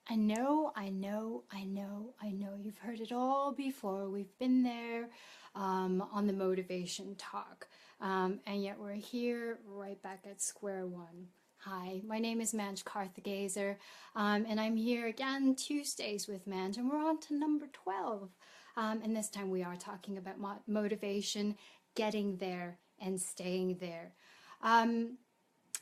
I know. You've heard it all before. We've been there on the motivation talk. And yet we're here right back at square one. Hi, my name is Manj and I'm here again Tuesdays with Manj, and we're on to number 12. And this time we are talking about motivation, getting there and staying there.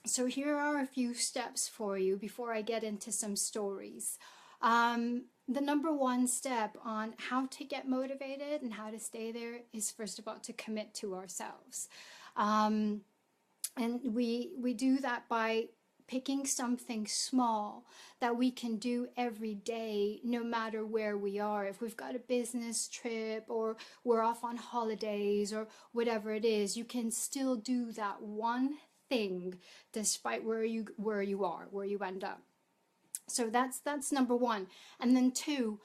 So here are a few steps for you before I get into some stories. The number one step on how to get motivated and how to stay there is, first of all, to commit to ourselves. And we do that by picking something small that we can do every day, no matter where we are. If we've got a business trip or we're off on holidays or whatever it is, you can still do that one thing despite where you are, where you end up. So that's number one. And then two,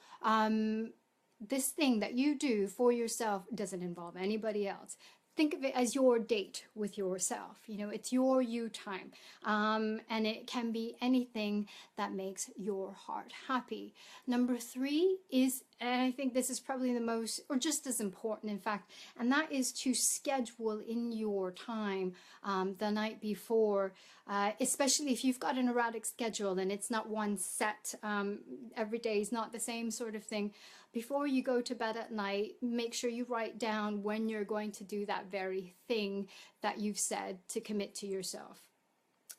this thing that you do for yourself doesn't involve anybody else. Think of it as your date with yourself. You know, it's your you time. And it can be anything that makes your heart happy. Number three is, and I think this is probably the most, or just as important, in fact, and that is to schedule in your time the night before, especially if you've got an erratic schedule and it's not one set, every day is not the same sort of thing. Before you go to bed at night, make sure you write down when you're going to do that very thing that you've said to commit to yourself.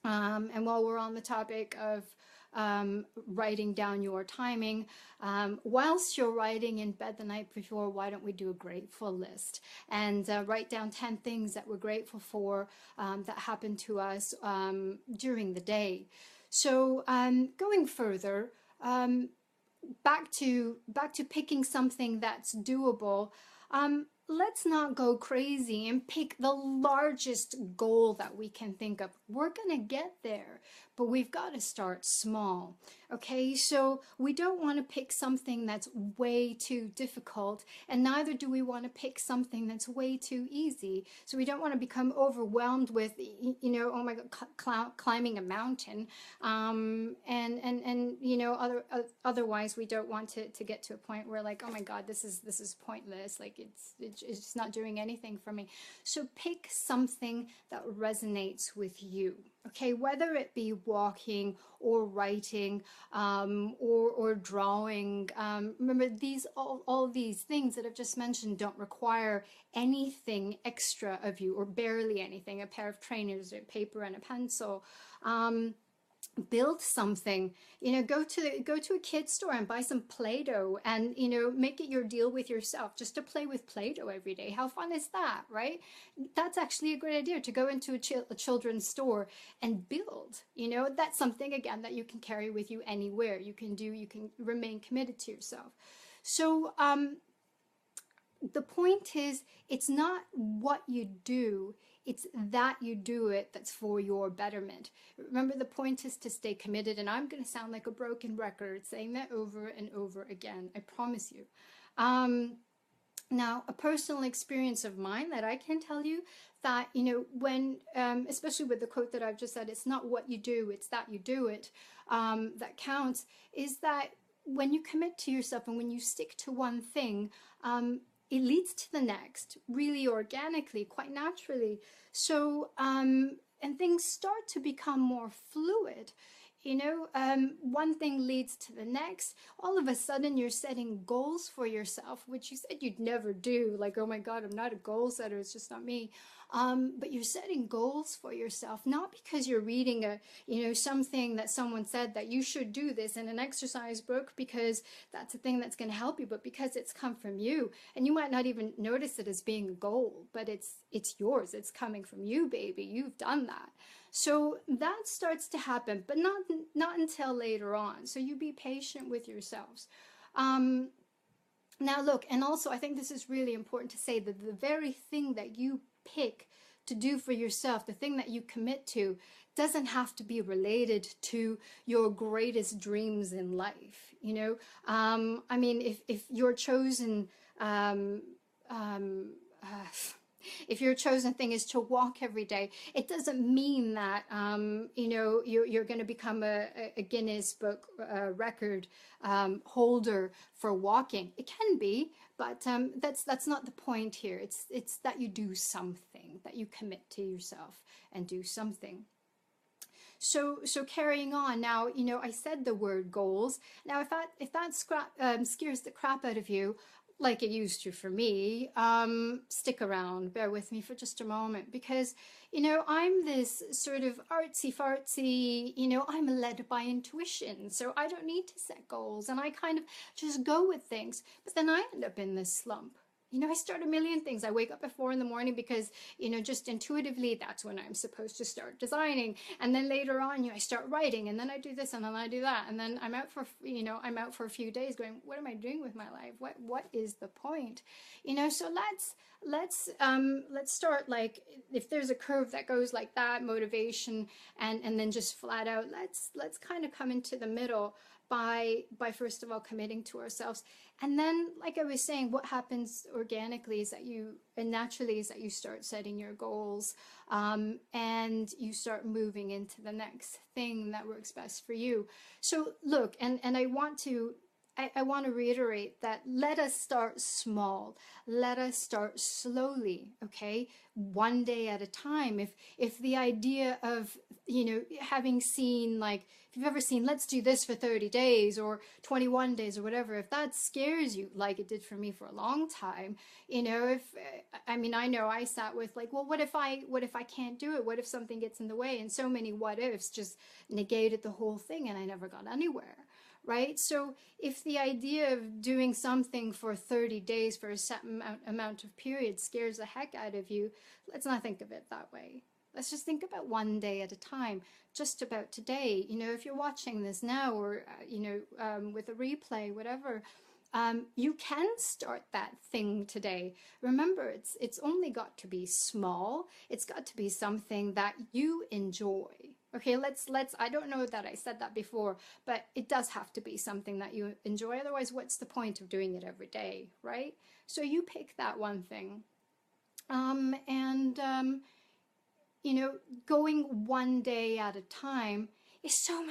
And while we're on the topic of writing down your timing, whilst you're writing in bed the night before, why don't we do a grateful list and write down 10 things that we're grateful for that happened to us during the day. So going further, back to picking something that's doable. Let's not go crazy and pick the largest goal that we can think of. We're going to get there, but we've got to start small. Okay, so we don't want to pick something that's way too difficult, and neither do we want to pick something that's way too easy. So we don't want to become overwhelmed with, you know, oh my God, climbing a mountain, and you know, otherwise we don't want to get to a point where, like, oh my God, this is pointless. Like it's just not doing anything for me. So pick something that resonates with you. Okay, whether it be walking or writing or drawing. Remember, all these things that I've just mentioned don't require anything extra of you, or barely anything. A pair of trainers, a paper and a pencil. Build something, you know, go to a kid's store and buy some Play-Doh, and, you know, make it your deal with yourself just to play with Play-Doh every day. How fun is that, right? That's actually a great idea, to go into a children's store and build. You know, that's something, again, that you can carry with you anywhere. You can remain committed to yourself. So the point is, it's not what you do, it's that you do it that's for your betterment. Remember, the point is to stay committed, and I'm going to sound like a broken record saying that over and over again, I promise you. Now, a personal experience of mine that I can tell you, that, you know, when, especially with the quote that I've just said, it's not what you do, it's that you do it, that counts, is that when you commit to yourself and when you stick to one thing, it leads to the next really organically, quite naturally. So, and things start to become more fluid. You know, one thing leads to the next. All of a sudden, you're setting goals for yourself, which you said you'd never do. Like, oh my God, I'm not a goal setter. It's just not me. But you're setting goals for yourself, not because you're reading something that someone said that you should do this in an exercise book because that's a thing that's going to help you, but because it's come from you. And you might not even notice it as being a goal, but it's yours. It's coming from you, baby. You've done that. So that starts to happen, but not until later on. So you be patient with yourselves. Now look, and also I think this is really important to say, that the very thing that you pick to do for yourself, the thing that you commit to, doesn't have to be related to your greatest dreams in life. You know, I mean, if your chosen If your chosen thing is to walk every day, it doesn't mean that you're going to become a Guinness Book record holder for walking. It can be, but that's not the point here. It's that you do something, that you commit to yourself and do something. So carrying on now, I said the word goals. Now, if that scares the crap out of you, like it used to for me, stick around, bear with me for just a moment, because, I'm this sort of artsy fartsy, I'm led by intuition, so I don't need to set goals, and I kind of just go with things. But then I end up in this slump. I start a million things. I wake up at 4 in the morning because, just intuitively, that's when I'm supposed to start designing. And then later on, I start writing, and then I do this, and then I do that. And then I'm out for a few days going, what am I doing with my life? What is the point? So let's start, like, if there's a curve that goes like that, motivation, and then just flat out, let's kind of come into the middle by first of all committing to ourselves. And then, like I was saying, what happens organically is that naturally is that you start setting your goals, and you start moving into the next thing that works best for you. So look, and I want to reiterate that let us start small. Let us start slowly, okay? One day at a time. If the idea of, having seen, like, if you've ever seen, let's do this for 30 days or 21 days or whatever, if that scares you, like it did for me for a long time, I know I sat with, like, well, what if I can't do it? What if something gets in the way? And so many what ifs just negated the whole thing, and I never got anywhere. Right? So if the idea of doing something for 30 days for a set amount of period scares the heck out of you, let's not think of it that way. Let's just think about one day at a time, just about today. If you're watching this now, or, with a replay, whatever, you can start that thing today. Remember, it's only got to be small. It's got to be something that you enjoy. Okay, I don't know that I said that before, but it does have to be something that you enjoy. Otherwise, what's the point of doing it every day, right? So you pick that one thing. Going one day at a time is so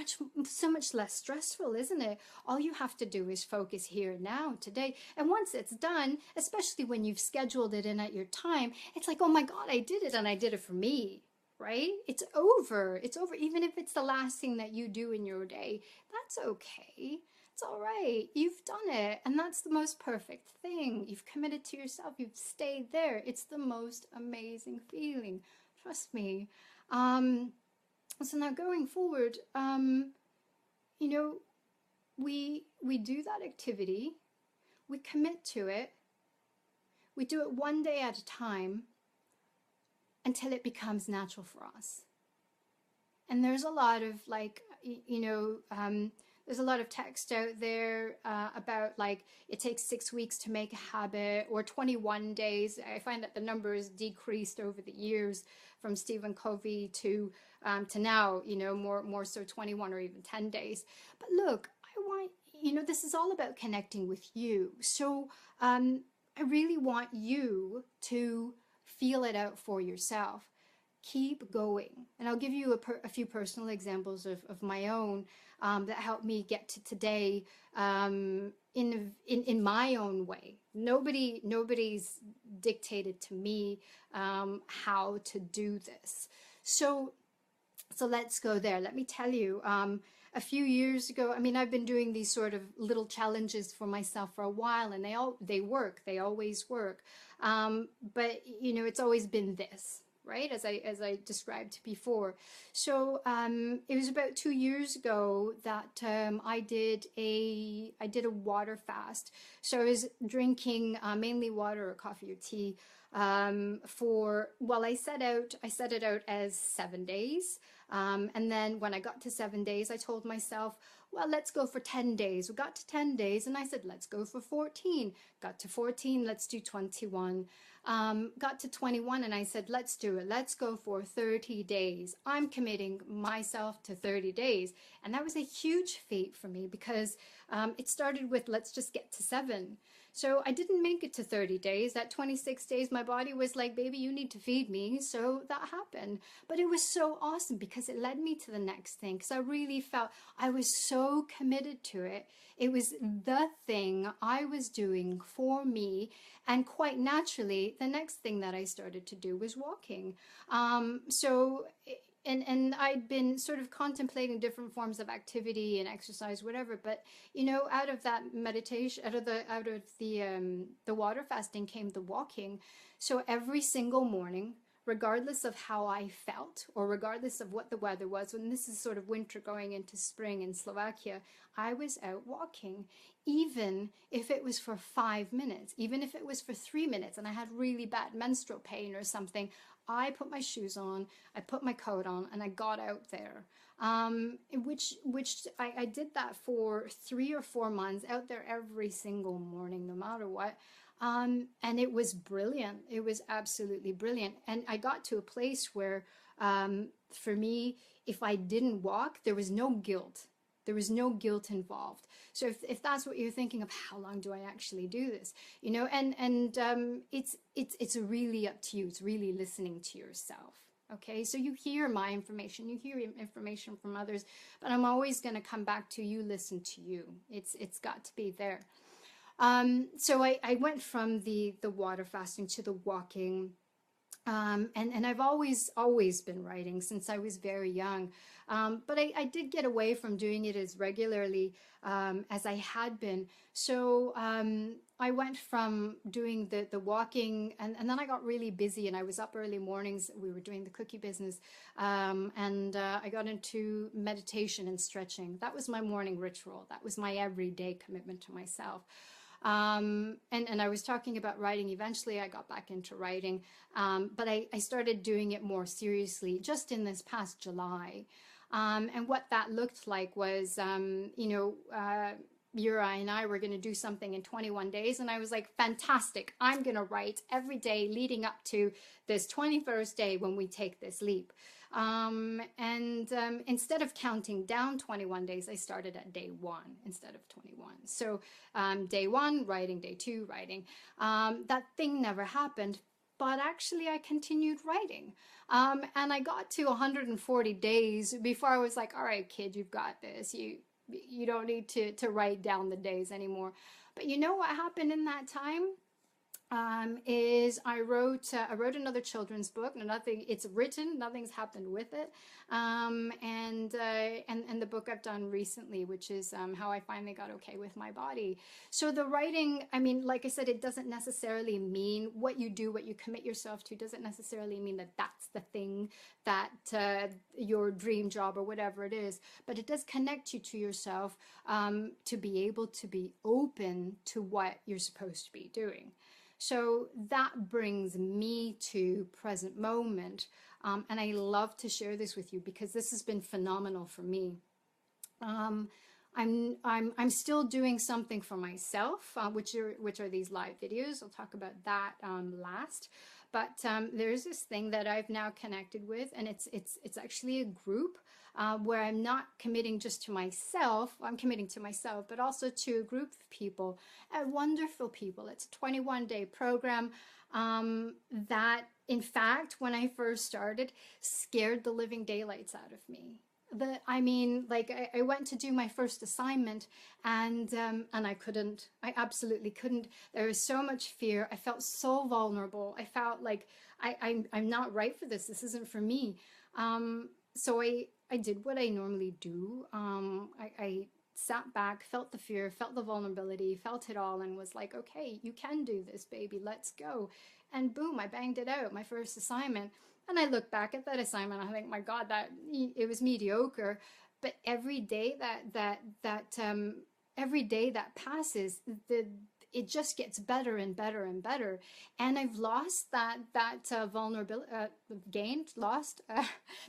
much less stressful, isn't it? All you have to do is focus here now, today. And once it's done, especially when you've scheduled it in at your time, it's like, oh my God, I did it, and I did it for me. Right? It's over. It's over. Even if it's the last thing that you do in your day, that's okay. It's all right. You've done it. And that's the most perfect thing. You've committed to yourself. You've stayed there. It's the most amazing feeling. Trust me. So now going forward, we do that activity. We commit to it. We do it one day at a time, until it becomes natural for us. And there's a lot of, like, there's a lot of text out there about, like, it takes 6 weeks to make a habit, or 21 days. I find that the number is decreased over the years from Stephen Covey to now, more so 21 or even 10 days. But look, I want, this is all about connecting with you. So I really want you to feel it out for yourself. Keep going. And I'll give you a few personal examples of my own that helped me get to today in my own way. Nobody's dictated to me how to do this. So let's go there. Let me tell you, a few years ago, I've been doing these sort of little challenges for myself for a while, and they work. They always work. But it's always been this, right? As I described before. So it was about 2 years ago that I did a water fast. So I was drinking mainly water or coffee or tea I set it out as 7 days. And then when I got to 7 days, I told myself, well, let's go for 10 days. We got to 10 days and I said, let's go for 14. Got to 14, let's do 21. Got to 21 and I said, let's do it. Let's go for 30 days. I'm committing myself to 30 days. And that was a huge feat for me because it started with, let's just get to 7. So I didn't make it to 30 days. At 26 days, my body was like, baby, you need to feed me. So that happened. But it was so awesome because it led me to the next thing. Because I really felt I was so committed to it. It was the thing I was doing for me. And quite naturally, the next thing that I started to do was walking. And I'd been sort of contemplating different forms of activity and exercise, whatever. But you know, out of that meditation, out of the water fasting came the walking. So every single morning, regardless of how I felt or regardless of what the weather was, when this is sort of winter going into spring in Slovakia, I was out walking, even if it was for 5 minutes, even if it was for 3 minutes, and I had really bad menstrual pain or something. I put my shoes on, I put my coat on, and I got out there. Which I did that for 3 or 4 months, out there every single morning, no matter what. And it was brilliant. It was absolutely brilliant. And I got to a place where, for me, if I didn't walk, there was no guilt. There was no guilt involved. So if that's what you're thinking of, how long do I actually do this? You know, it's really up to you. It's really listening to yourself. Okay, so you hear my information, you hear information from others, but I'm always going to come back to you. Listen to you. It's got to be there. So I went from the water fasting to the walking. And I've always been writing since I was very young. But I did get away from doing it as regularly as I had been. So I went from doing the walking, and then I got really busy, and I was up early mornings. We were doing the cookie business, and I got into meditation and stretching. That was my morning ritual. That was my everyday commitment to myself. And I was talking about writing. Eventually I got back into writing, but I started doing it more seriously just in this past July. And what that looked like was, Yura and I were going to do something in 21 days. And I was like, fantastic. I'm going to write every day leading up to this 21st day when we take this leap. Instead of counting down 21 days, I started at day 1 instead of 21. So day 1, writing, day 2, writing. That thing never happened, but actually I continued writing. And I got to 140 days before I was like, all right, kid, you've got this. You don't need to write down the days anymore. But you know what happened in that time? Is I wrote another children's book. It's written, nothing's happened with it. And the book I've done recently, which is how I finally got okay with my body. So the writing, I mean, like I said, it doesn't necessarily mean what you do, what you commit yourself to, doesn't necessarily mean that that's the thing that your dream job or whatever it is, but it does connect you to yourself, to be able to be open to what you're supposed to be doing. So that brings me to present moment, and I love to share this with you because this has been phenomenal for me. I'm still doing something for myself, which are these live videos. I'll talk about that last. But there's this thing that I've now connected with, and it's actually a group where I'm not committing just to myself. I'm committing to myself, but also to a group of people, wonderful people. It's a 21-day program that, in fact, when I first started, scared the living daylights out of me. I went to do my first assignment, and I couldn't. I absolutely couldn't. There was so much fear. I felt so vulnerable. I felt like I'm not right for this. This isn't for me. So I did what I normally do. I sat back, felt the fear, felt the vulnerability, felt it all, and was like, okay, you can do this, baby. Let's go. And boom, I banged it out, my first assignment. And I look back at that assignment, I think, my God, that it was mediocre. But every day every day that passes, it just gets better and better and better. And I've lost that vulnerability,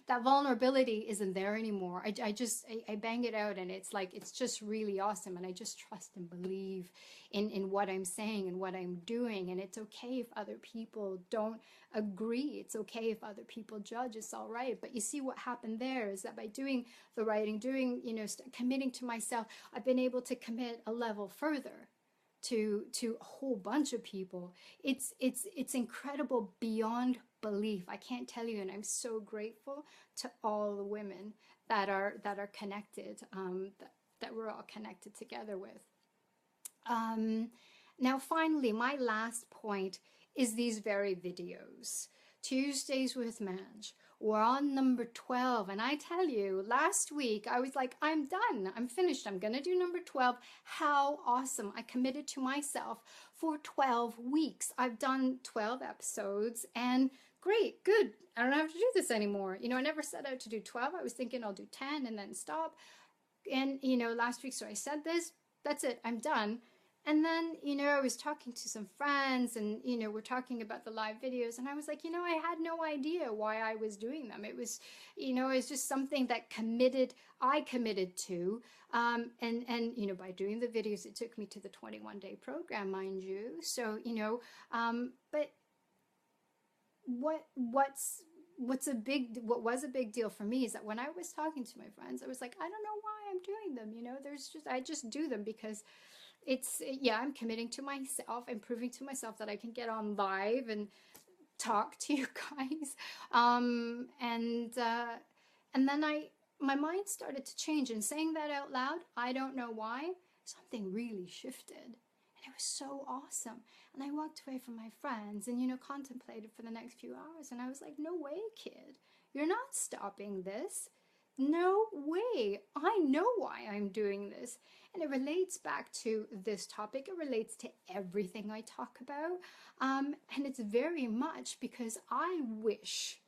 that vulnerability isn't there anymore. I bang it out, and it's like, it's just really awesome. And I just trust and believe in what I'm saying and what I'm doing. And it's okay if other people don't agree. It's okay if other people judge. It's all right. But you see what happened there is that by doing the writing, committing to myself, I've been able to commit a level further. to a whole bunch of people. It's incredible beyond belief. I can't tell you, and I'm so grateful to all the women that are connected, that we're all connected together with. Now, finally, my last point is these very videos. Tuesdays with Manj. We're on number 12. And I tell you, last week I was like, I'm done. I'm finished. I'm going to do number 12. How awesome. I committed to myself for 12 weeks. I've done 12 episodes and great, good. I don't have to do this anymore. You know, I never set out to do 12. I was thinking I'll do 10 and then stop. And, you know, last week, so I said this, that's it. I'm done. And then, you know, I was talking to some friends and, you know, we're talking about the live videos and I was like, you know, I had no idea why I was doing them. It was, you know, it's just something that I committed to. And, you know, by doing the videos, it took me to the 21-day program, mind you. So, you know, but what was a big deal for me is that when I was talking to my friends, I was like, I don't know why I'm doing them. You know, I just do them because I'm committing to myself and proving to myself that I can get on live and talk to you guys. And then my mind started to change, and saying that out loud, I don't know why, something really shifted. And it was so awesome. And I walked away from my friends and, you know, contemplated for the next few hours. And I was like, no way, kid. You're not stopping this. No way. I know why I'm doing this. And it relates back to this topic. It relates to everything I talk about. And it's very much because I wish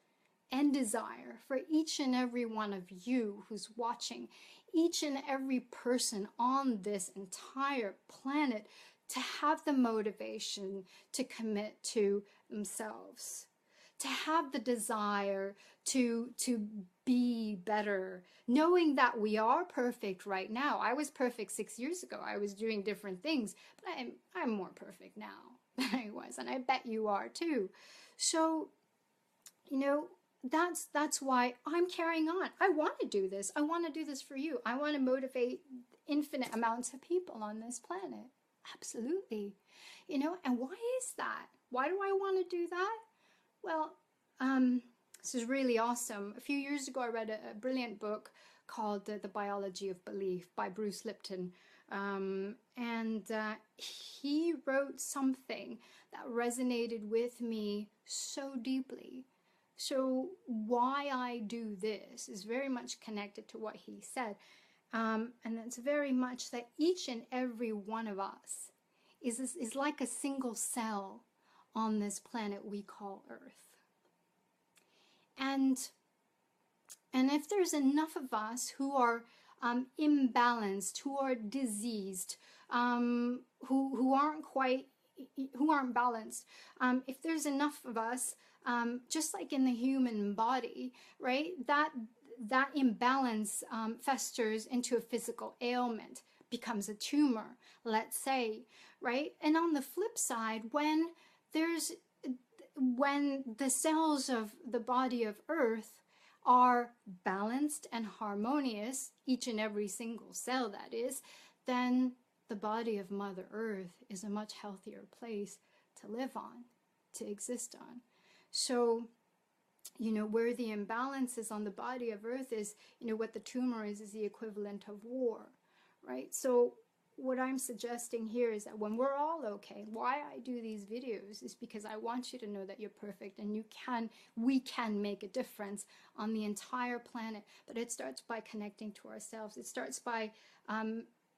and desire for each and every one of you who's watching, each and every person on this entire planet, to have the motivation to commit to themselves, to have the desire to be better, knowing that we are perfect right now. I was perfect 6 years ago. I was doing different things, but I'm more perfect now than I was, and I bet you are too. So, you know, that's why I'm carrying on. I want to do this. I want to do this for you. I want to motivate infinite amounts of people on this planet. Absolutely. You know, and why is that? Why do I want to do that? Well, this is really awesome. A few years ago, I read a brilliant book called The Biology of Belief by Bruce Lipton. He wrote something that resonated with me so deeply. So why I do this is very much connected to what he said. And it's very much that each and every one of us is like a single cell on this planet we call Earth. And if there's enough of us who are imbalanced, who are diseased, who aren't balanced, if there's enough of us, just like in the human body, right, that imbalance festers into a physical ailment, becomes a tumor, let's say, right? And on the flip side, when the cells of the body of Earth are balanced and harmonious, each and every single cell that is, then the body of Mother Earth is a much healthier place to live on, to exist on. So, you know, where the imbalance is on the body of Earth is, you know, what the tumor is the equivalent of war, right? So what I'm suggesting here is that when we're all okay, why I do these videos is because I want you to know that you're perfect and we can make a difference on the entire planet. But it starts by connecting to ourselves. It starts by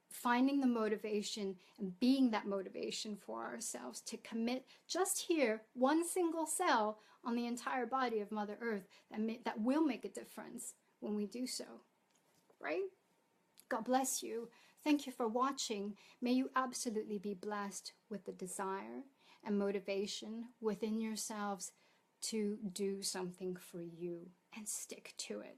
finding the motivation and being that motivation for ourselves to commit just here, one single cell on the entire body of Mother Earth that will make a difference when we do so, right? God bless you. Thank you for watching. May you absolutely be blessed with the desire and motivation within yourselves to do something for you and stick to it.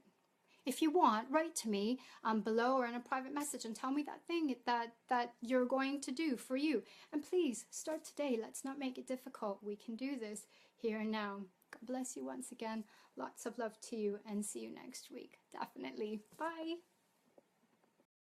If you want, write to me below or in a private message and tell me that thing that you're going to do for you. And please, start today. Let's not make it difficult. We can do this here and now. God bless you once again. Lots of love to you and see you next week. Definitely. Bye.